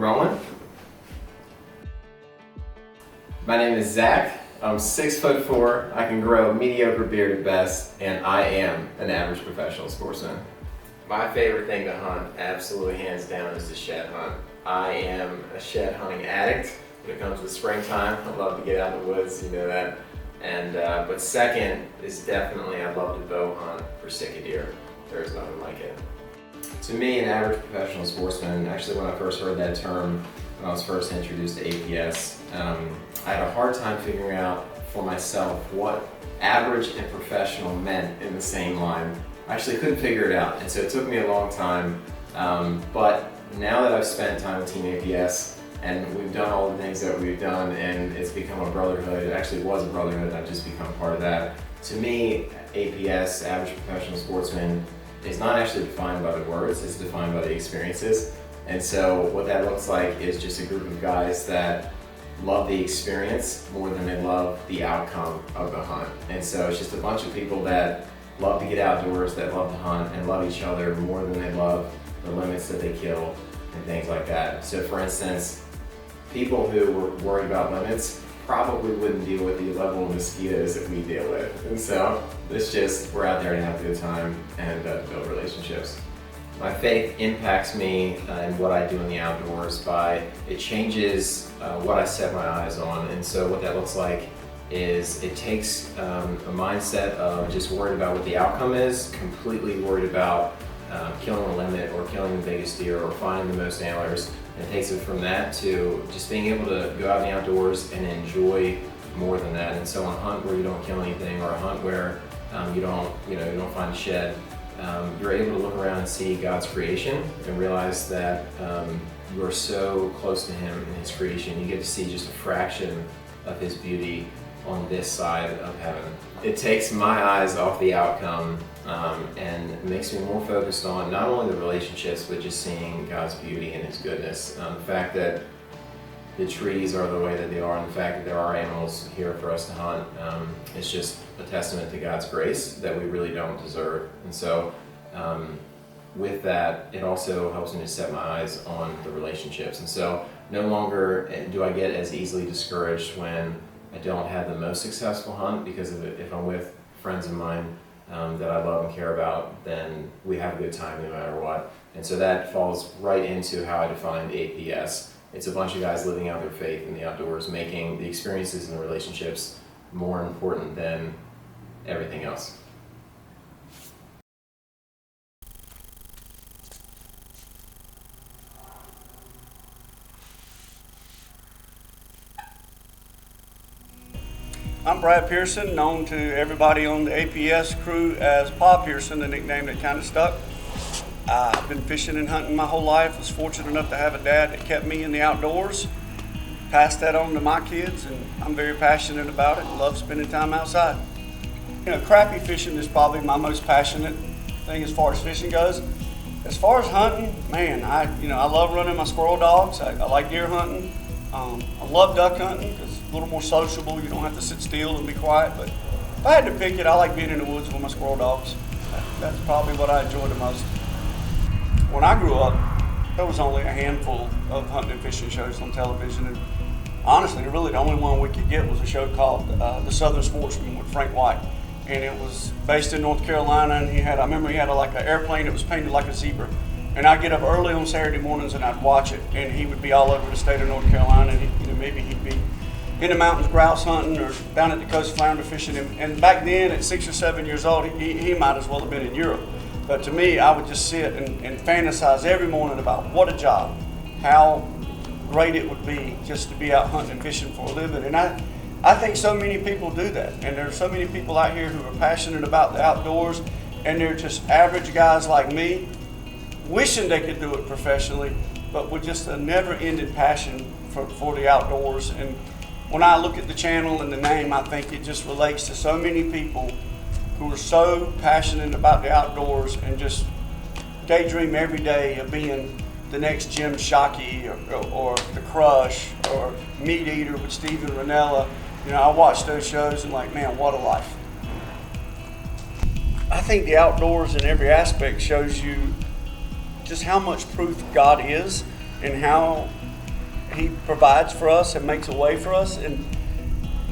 rolling? My name is Zach. I'm 6'4". I can grow mediocre beard at best, and I am an average professional sportsman. My favorite thing to hunt, absolutely hands down, is to shed hunt. I am a shed hunting addict. When it comes to springtime, I love to get out in the woods, you know that. And but second is definitely I love to bow hunt for sika deer. There's nothing like it. To me, an average professional sportsman, actually when I first heard that term, when I was first introduced to APS, I had a hard time figuring out for myself what average and professional meant in the same line. I actually couldn't figure it out, and so it took me a long time. But now that I've spent time with Team APS, and we've done all the things that we've done, and it's become a brotherhood. It actually was a brotherhood, and I've just become part of that. To me, APS, average professional sportsman, is not actually defined by the words, it's defined by the experiences. And so what that looks like is just a group of guys that love the experience more than they love the outcome of the hunt. And so it's just a bunch of people that love to get outdoors, that love to hunt, and love each other more than they love the limits that they kill and things like that. So for instance, people who were worried about limits probably wouldn't deal with the level of mosquitoes that we deal with. And so it's just, we're out there to have a good time and build relationships. My faith impacts me in what I do in the outdoors by, it changes what I set my eyes on. And so what that looks like is it takes a mindset of just worried about what the outcome is, completely worried about killing a limit or killing the biggest deer or finding the most antlers. And it takes it from that to just being able to go out in the outdoors and enjoy more than that. And so on a hunt where you don't kill anything, or a hunt where you don't find a shed, you're able to look around and see God's creation and realize that you are so close to Him in His creation. You get to see just a fraction of His beauty on this side of heaven. It takes my eyes off the outcome and makes me more focused on not only the relationships, but just seeing God's beauty and His goodness. The fact that the trees are the way that they are, and the fact that there are animals here for us to hunt, it's just a testament to God's grace that we really don't deserve. And so with that, it also helps me to set my eyes on the relationships. And so no longer do I get as easily discouraged when I don't have the most successful hunt, because if I'm with friends of mine that I love and care about, then we have a good time no matter what. And so that falls right into how I defined APS. It's a bunch of guys living out their faith in the outdoors, making the experiences and the relationships more important than everything else. I'm Brad Pearson, known to everybody on the APS crew as Pa Pearson, the nickname that kind of stuck. I've been fishing and hunting my whole life. Was fortunate enough to have a dad that kept me in the outdoors. Passed that on to my kids, and I'm very passionate about it and love spending time outside. You know, crappie fishing is probably my most passionate thing as far as fishing goes. As far as hunting, man, I love running my squirrel dogs. I like deer hunting. I love duck hunting because it's a little more sociable. You don't have to sit still and be quiet. But if I had to pick it, I like being in the woods with my squirrel dogs. That's probably what I enjoy the most. When I grew up, there was only a handful of hunting and fishing shows on television. And honestly, really the only one we could get was a show called The Southern Sportsmen with Frank White. And it was based in North Carolina, and I remember he had like an airplane that was painted like a zebra. And I'd get up early on Saturday mornings and I'd watch it, and he would be all over the state of North Carolina, and maybe he'd be in the mountains grouse hunting or down at the coast flounder fishing. And back then, at 6 or 7 years old, he might as well have been in Europe. But to me, I would just sit and fantasize every morning about what a job, how great it would be just to be out hunting and fishing for a living. And I think so many people do that, and there are so many people out here who are passionate about the outdoors, and they're just average guys like me, wishing they could do it professionally, but with just a never-ending passion for the outdoors. And when I look at the channel and the name, I think it just relates to so many people who are so passionate about the outdoors and just daydream every day of being the next Jim Shockey or The Crush or Meat Eater with Steven Ranella. You know, I watch those shows and like, man, what a life. I think the outdoors in every aspect shows you just how much proof God is and how He provides for us and makes a way for us. And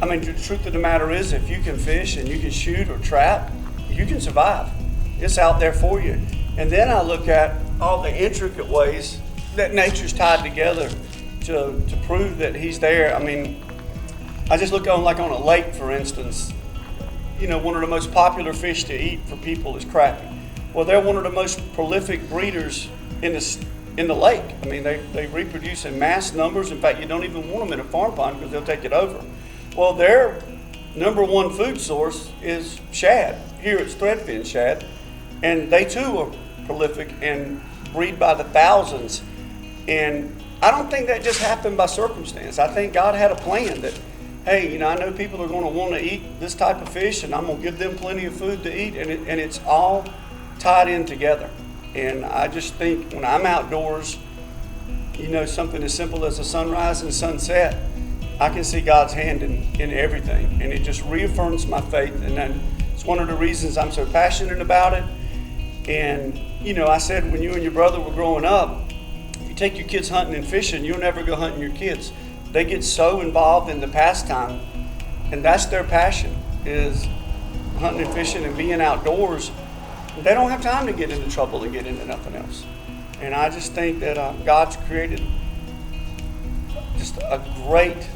I mean, the truth of the matter is, if you can fish and you can shoot or trap, you can survive. It's out there for you. And then I look at all the intricate ways that nature's tied together to prove that he's there. I mean, I just look on, like on a lake, for instance. You know, one of the most popular fish to eat for people is crappie. Well, they're one of the most prolific breeders in the lake. I mean, they reproduce in mass numbers. In fact, you don't even want them in a farm pond because they'll take it over. Well, their number one food source is shad. Here it's threadfin shad. And they too are prolific and breed by the thousands. And I don't think that just happened by circumstance. I think God had a plan that, hey, you know, I know people are going to want to eat this type of fish, and I'm going to give them plenty of food to eat, and it's all tied in together. And I just think when I'm outdoors, you know, something as simple as a sunrise and sunset, I can see God's hand in everything, and it just reaffirms my faith. And then it's one of the reasons I'm so passionate about it. And, you know, I said when you and your brother were growing up, if you take your kids hunting and fishing, you'll never go hunting your kids. They get so involved in the pastime, and that's their passion, is hunting and fishing and being outdoors. They don't have time to get into trouble and get into nothing else. And I just think that God's created just a great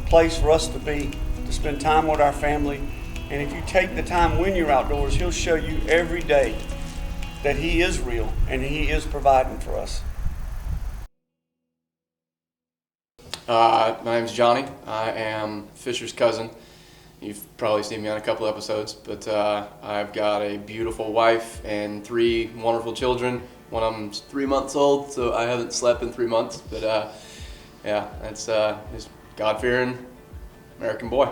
place for us to be, to spend time with our family. And if you take the time when you're outdoors, He'll show you every day that He is real and He is providing for us. My name's Johnny. I am Fisher's cousin. You've probably seen me on a couple episodes, but I've got a beautiful wife and 3 wonderful children. One of them's 3 months old, so I haven't slept in 3 months. But yeah, that's just God-fearing American boy.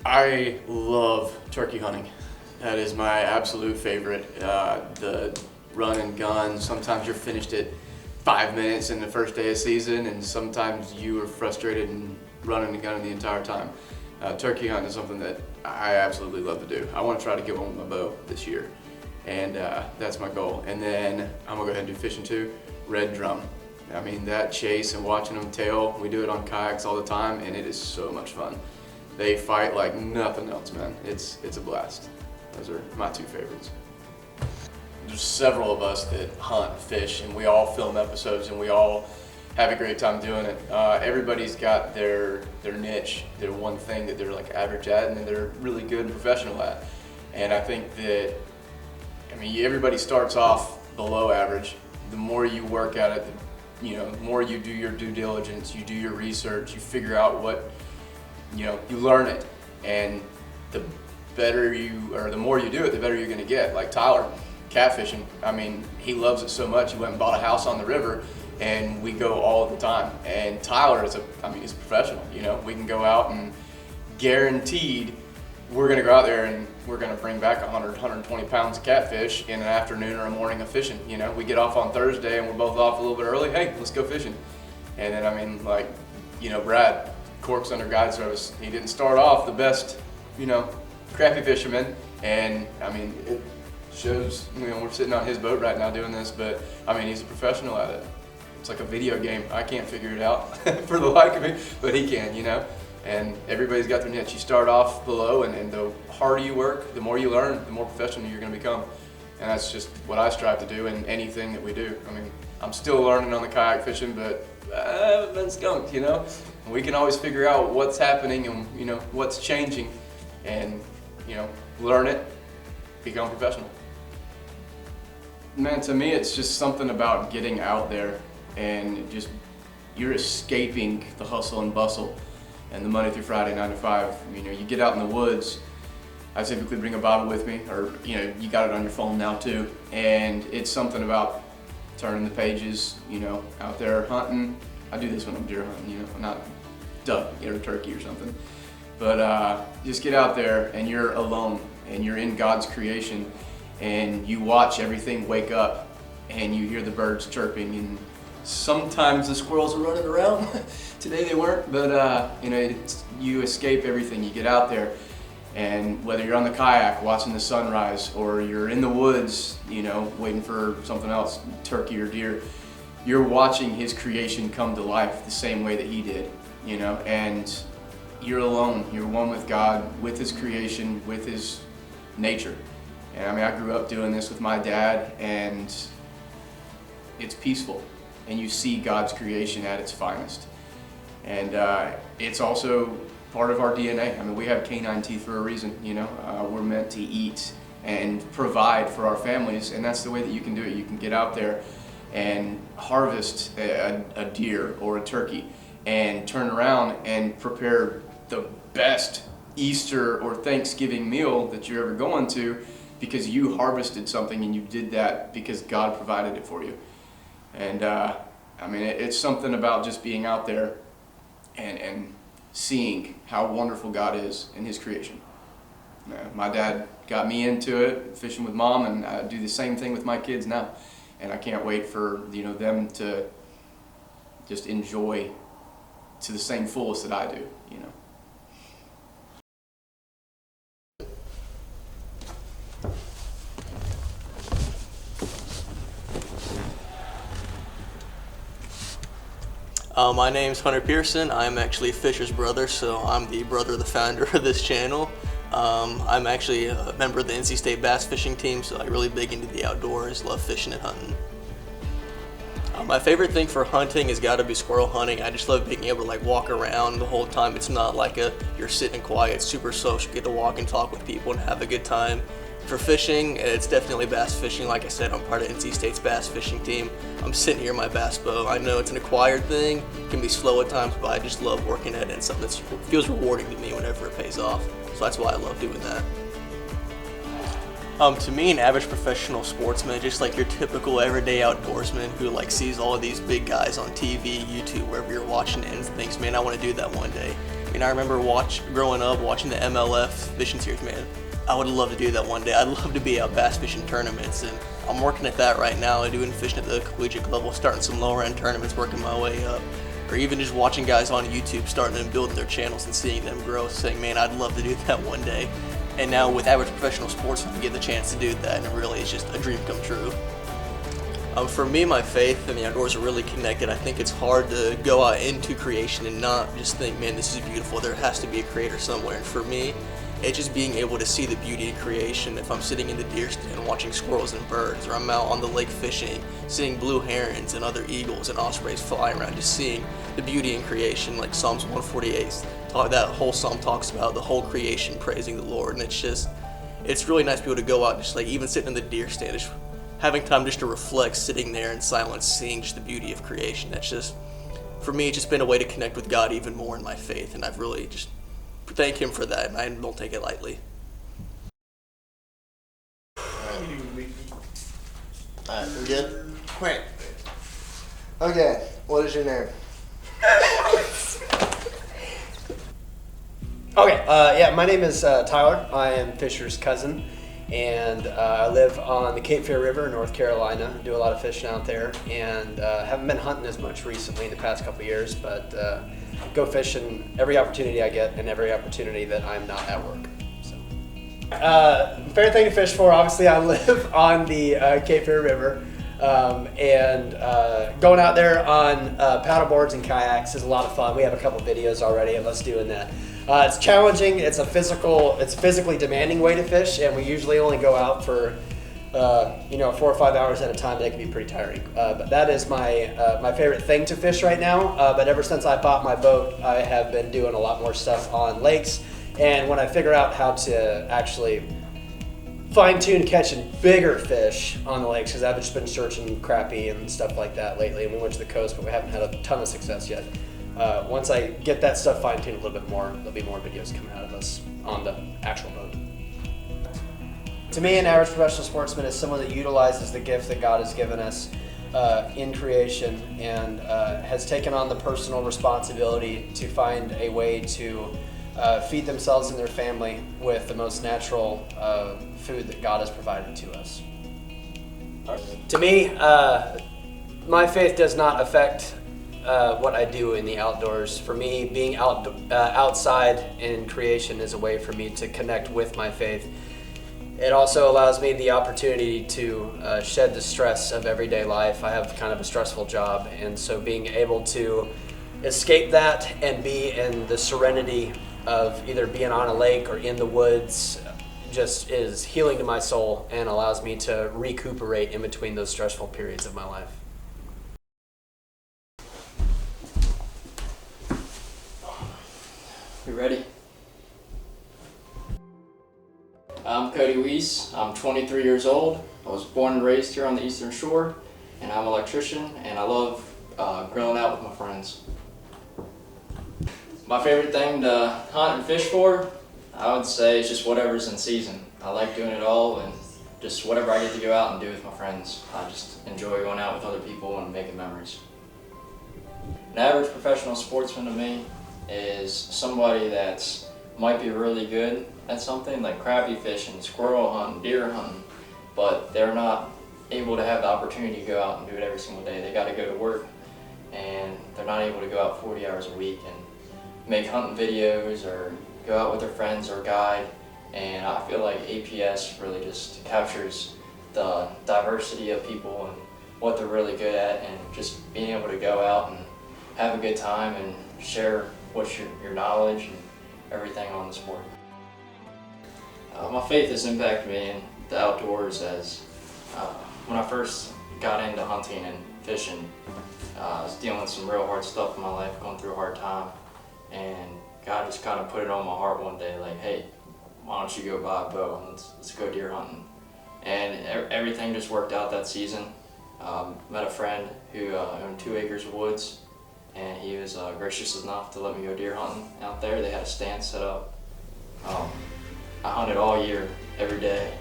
I love turkey hunting. That is my absolute favorite. The run and gun. Sometimes you're finished at 5 minutes in the first day of season, and sometimes you are frustrated and running the gun the entire time. Turkey hunting is something that I absolutely love to do. I want to try to get one with my bow this year, and that's my goal. And then I'm gonna go ahead and do fishing too. Red drum. I mean, that chase and watching them tail, we do it on kayaks all the time, and it is so much fun. They fight like nothing else, man. It's a blast. Those are my 2 favorites. There's several of us that hunt, fish, and we all film episodes, and we all have a great time doing it. Everybody's got their niche, their one thing that they're like average at, and then they're really good and professional at. And I think that, I mean, everybody starts off below average. The more you work at it, you know, the more you do your due diligence, you do your research, you figure out what, you know, you learn it, and the better you, or the more you do it, the better you're gonna get. Like Tyler, catfishing, I mean, he loves it so much, he went and bought a house on the river, and we go all the time. And Tyler is he's a professional, you know. We can go out and guaranteed we're gonna go out there and we're gonna bring back 100, 120 pounds of catfish in an afternoon or a morning of fishing, you know. We get off on Thursday and we're both off a little bit early, hey, let's go fishing. And then, I mean, like, you know, Brad, Corks Under Guide Service, he didn't start off the best, you know, crappie fisherman, and I mean, it shows, you know, we're sitting on his boat right now doing this, but I mean, he's a professional at it. It's like a video game. I can't figure it out for the life of me, but he can, you know. And everybody's got their niche. You start off below, and the harder you work, the more you learn, the more professional you're going to become. And that's just what I strive to do in anything that we do. I mean, I'm still learning on the kayak fishing, but I haven't been skunked, you know. And we can always figure out what's happening and, you know, what's changing, and, you know, learn it, become professional. Man, to me, it's just something about getting out there and just, you're escaping the hustle and bustle and the Monday through Friday 9 to 5. You know, you get out in the woods. I typically bring a bottle with me, or, you know, you got it on your phone now too. And it's something about turning the pages, you know, out there hunting. I do this when I'm deer hunting, you know, not duck or turkey or something. But just get out there and you're alone and you're in God's creation, and you watch everything wake up and you hear the birds chirping, and sometimes the squirrels are running around. Today they weren't, but you know, you escape everything. You get out there, and whether you're on the kayak watching the sunrise, or you're in the woods, you know, waiting for something else, turkey or deer, you're watching his creation come to life the same way that he did, you know, and you're alone. You're one with God, with his creation, with his nature. And I mean, I grew up doing this with my dad, and it's peaceful, and you see God's creation at its finest. And it's also part of our DNA. I mean, we have canine teeth for a reason, you know. We're meant to eat and provide for our families, and that's the way that you can do it. You can get out there and harvest a deer or a turkey and turn around and prepare the best Easter or Thanksgiving meal that you're ever going to, because you harvested something and you did that because God provided it for you. And I mean, it's something about just being out there and seeing how wonderful God is in his creation. My dad got me into it, fishing with Mom, and I do the same thing with my kids now. And I can't wait for, you know, them to just enjoy to the same fullest that I do, you know. My name's Hunter Pearson. I'm actually Fisher's brother, so I'm the brother of the founder of this channel. I'm actually a member of the NC State bass fishing team, so I'm really big into the outdoors, love fishing and hunting. My favorite thing for hunting has got to be squirrel hunting. I just love being able to like walk around the whole time. It's not like you're sitting quiet, it's super social, you get to walk and talk with people and have a good time. For fishing, it's definitely bass fishing. Like I said, I'm part of NC State's bass fishing team. I'm sitting here in my bass boat. I know it's an acquired thing, it can be slow at times, but I just love working at it. It's something that feels rewarding to me whenever it pays off. So that's why I love doing that. To me, an average professional sportsman, just like your typical everyday outdoorsman who like sees all of these big guys on TV, YouTube, wherever you're watching it, and thinks, man, I want to do that one day. I mean, I remember growing up watching the MLF fishing series, man. I would love to do that one day. I'd love to be out bass fishing tournaments, and I'm working at that right now. I'm doing fishing at the collegiate level, starting some lower end tournaments, working my way up, or even just watching guys on YouTube starting and building their channels and seeing them grow, saying, man, I'd love to do that one day. And now with average professional sports, I get the chance to do that, and it really is just a dream come true. For me, my faith and the outdoors are really connected. I think it's hard to go out into creation and not just think, man, this is beautiful. There has to be a creator somewhere. And for me, it's just being able to see the beauty in creation. If I'm sitting in the deer stand watching squirrels and birds, or I'm out on the lake fishing, seeing blue herons and other eagles and ospreys fly around, just seeing the beauty in creation, like Psalms 148, that whole psalm talks about the whole creation praising the Lord. And it's really nice to be able to go out, just like even sitting in the deer stand, just having time just to reflect, sitting there in silence, seeing just the beauty of creation. That's just, for me, it's just been a way to connect with God even more in my faith, and I've really just thank him for that, and I don't take it lightly. Alright, we good? Quick. Okay, what is your name? Okay, yeah, my name is Tyler. I am Fisher's cousin, and I live on the Cape Fear River in North Carolina. Do a lot of fishing out there, and haven't been hunting as much recently in the past couple of years, but go fishing every opportunity I get and every opportunity that I'm not at work. So, favorite thing to fish for, obviously I live on the Cape Fear River, and going out there on paddle boards and kayaks is a lot of fun. We have a couple videos already of us doing that. It's challenging. It's a physically demanding way to fish, and we usually only go out for 4 or 5 hours at a time. That can be pretty tiring. But that is my favorite thing to fish right now. But ever since I bought my boat, I have been doing a lot more stuff on lakes. And when I figure out how to actually fine-tune catching bigger fish on the lakes, because I've just been searching crappie and stuff like that lately, and we went to the coast, but we haven't had a ton of success yet. Once I get that stuff fine-tuned a little bit more, there'll be more videos coming out of us on the actual boat. To me, an average professional sportsman is someone that utilizes the gift that God has given us in creation, and has taken on the personal responsibility to find a way to feed themselves and their family with the most natural food that God has provided to us. To me, my faith does not affect what I do in the outdoors. For me, being outside in creation is a way for me to connect with my faith. It also allows me the opportunity to shed the stress of everyday life. I have kind of a stressful job, and so being able to escape that and be in the serenity of either being on a lake or in the woods just is healing to my soul and allows me to recuperate in between those stressful periods of my life. You ready? I'm Cody Weiss. I'm 23 years old. I was born and raised here on the Eastern Shore, and I'm an electrician, and I love grilling out with my friends. My favorite thing to hunt and fish for, I would say, is just whatever's in season. I like doing it all, and just whatever I get to go out and do with my friends. I just enjoy going out with other people and making memories. An average professional sportsman to me is somebody that's might be really good at something like crappie fishing, squirrel hunting, deer hunting, but they're not able to have the opportunity to go out and do it every single day. They got to go to work, and they're not able to go out 40 hours a week and make hunting videos or go out with their friends or guide. And I feel like APS really just captures the diversity of people and what they're really good at, and just being able to go out and have a good time and share what's your knowledge and everything on the sport. My faith has impacted me in the outdoors as when I first got into hunting and fishing, I was dealing with some real hard stuff in my life, going through a hard time, and God just kind of put it on my heart one day, like, hey, why don't you go buy a bow and let's go deer hunting. And everything just worked out that season. Met a friend who owned 2 acres of woods, and he was gracious enough to let me go deer hunting out there. They had a stand set up. I hunted all year, every day.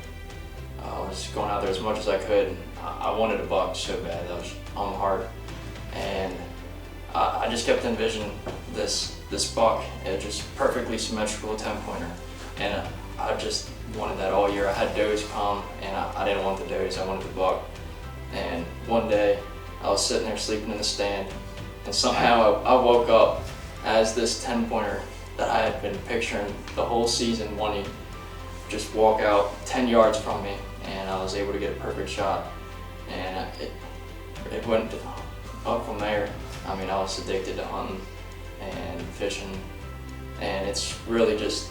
I was going out there as much as I could. I wanted a buck so bad, that was on my heart. And I just kept envisioning this buck, just perfectly symmetrical 10-pointer. And I just wanted that all year. I had does come, and I didn't want the does, I wanted the buck. And one day, I was sitting there sleeping in the stand, and somehow I woke up as this 10-pointer that I had been picturing the whole season wanting just walk out 10 yards from me, and I was able to get a perfect shot. And it went up from there. I mean, I was addicted to hunting and fishing, and it's really just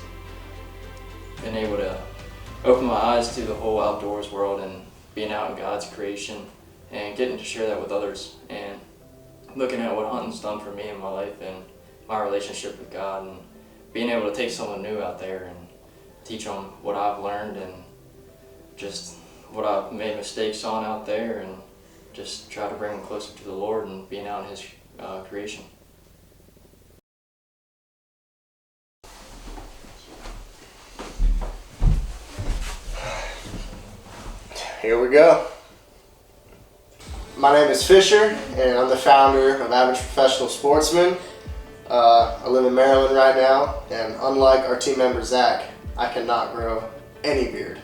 been able to open my eyes to the whole outdoors world and being out in God's creation and getting to share that with others, and looking at what hunting's done for me in my life and my relationship with God, and being able to take someone new out there and teach them what I've learned and just what I've made mistakes on out there, and just try to bring them closer to the Lord and being out in His creation. Here we go. My name is Fisher, and I'm the founder of Average Professional Sportsmen. I live in Maryland right now, and unlike our team member Zach, I cannot grow any beard.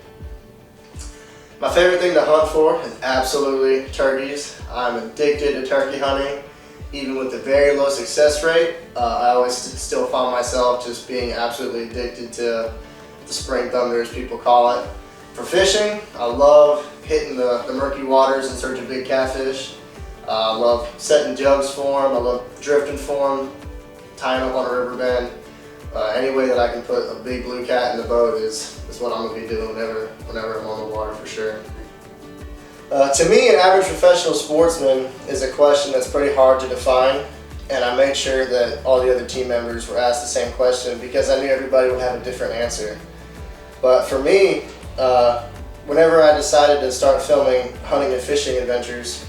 My favorite thing to hunt for is absolutely turkeys. I'm addicted to turkey hunting. Even with the very low success rate, I always still find myself just being absolutely addicted to the spring thunder, as people call it. For fishing, I love hitting the murky waters in search of big catfish. I love setting jugs for them. I love drifting for them, tying up on a river bend. Any way that I can put a big blue cat in the boat is what I'm going to be doing whenever I'm on the water, for sure. To me, an average professional sportsman is a question that's pretty hard to define, and I made sure that all the other team members were asked the same question because I knew everybody would have a different answer. But for me, whenever I decided to start filming hunting and fishing adventures,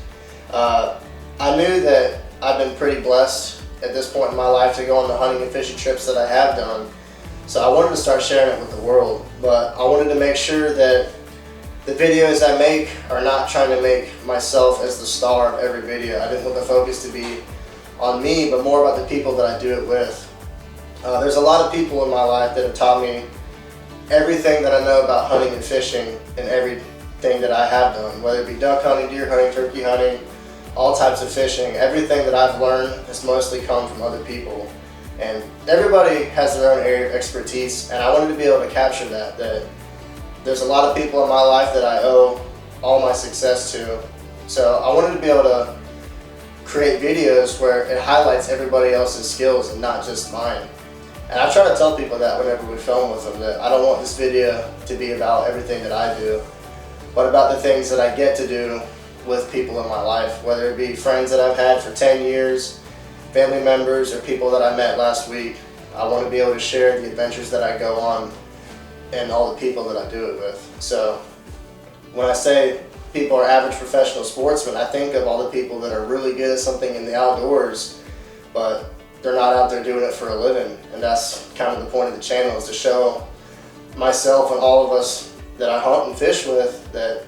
I knew that I've been pretty blessed at this point in my life to go on the hunting and fishing trips that I have done. So I wanted to start sharing it with the world, but I wanted to make sure that the videos I make are not trying to make myself as the star of every video. I didn't want the focus to be on me, but more about the people that I do it with. There's a lot of people in my life that have taught me everything that I know about hunting and fishing, and everything that I have done, whether it be duck hunting, deer hunting, turkey hunting, all types of fishing. Everything that I've learned has mostly come from other people, and everybody has their own area of expertise, and I wanted to be able to capture that there's a lot of people in my life that I owe all my success to. So I wanted to be able to create videos where it highlights everybody else's skills and not just mine. And I try to tell people that whenever we film with them, that I don't want this video to be about everything that I do, but about the things that I get to do with people in my life, whether it be friends that I've had for 10 years, family members, or people that I met last week. I want to be able to share the adventures that I go on and all the people that I do it with. So when I say people are average professional sportsmen, I think of all the people that are really good at something in the outdoors, but they're not out there doing it for a living. And that's kind of the point of the channel, is to show myself and all of us that I hunt and fish with that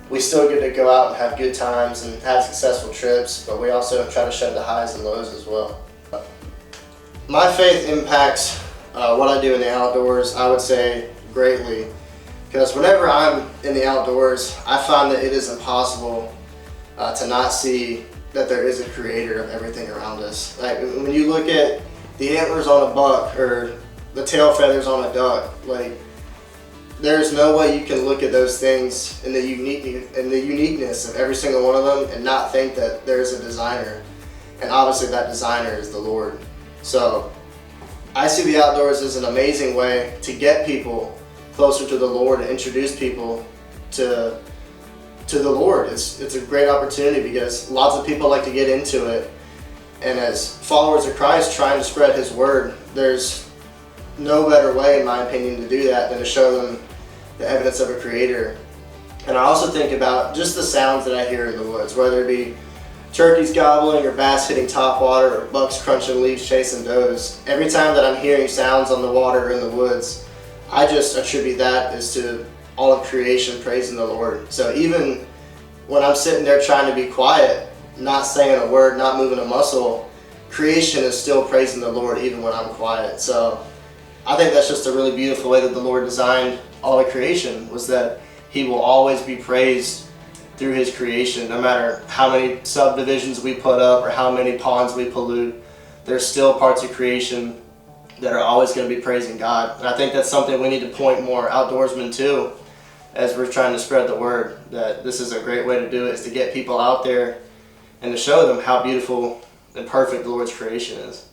we still get to go out and have good times and have successful trips, but we also try to show the highs and lows as well. My faith impacts what I do in the outdoors, I would say, greatly. Because whenever I'm in the outdoors, I find that it is impossible to not see that there is a creator of everything around us. Like when you look at the antlers on a buck or the tail feathers on a duck, like there's no way you can look at those things in the uniqueness of every single one of them and not think that there's a designer. And obviously that designer is the Lord. So I see the outdoors as an amazing way to get people closer to the Lord and introduce people to the Lord. It's a great opportunity because lots of people like to get into it, and as followers of Christ trying to spread His word, there's no better way, in my opinion, to do that than to show them the evidence of a creator. And I also think about just the sounds that I hear in the woods, whether it be turkeys gobbling or bass hitting top water or bucks crunching leaves chasing does. Every time that I'm hearing sounds on the water or in the woods, I just attribute that as to all of creation praising the Lord. So even when I'm sitting there trying to be quiet, not saying a word, not moving a muscle, creation is still praising the Lord even when I'm quiet. So I think that's just a really beautiful way that the Lord designed all of creation, was that He will always be praised through His creation. No matter how many subdivisions we put up or how many ponds we pollute, there's still parts of creation that are always going to be praising God. And I think that's something we need to point more outdoorsmen to as we're trying to spread the word, that this is a great way to do it, is to get people out there and to show them how beautiful and perfect the Lord's creation is.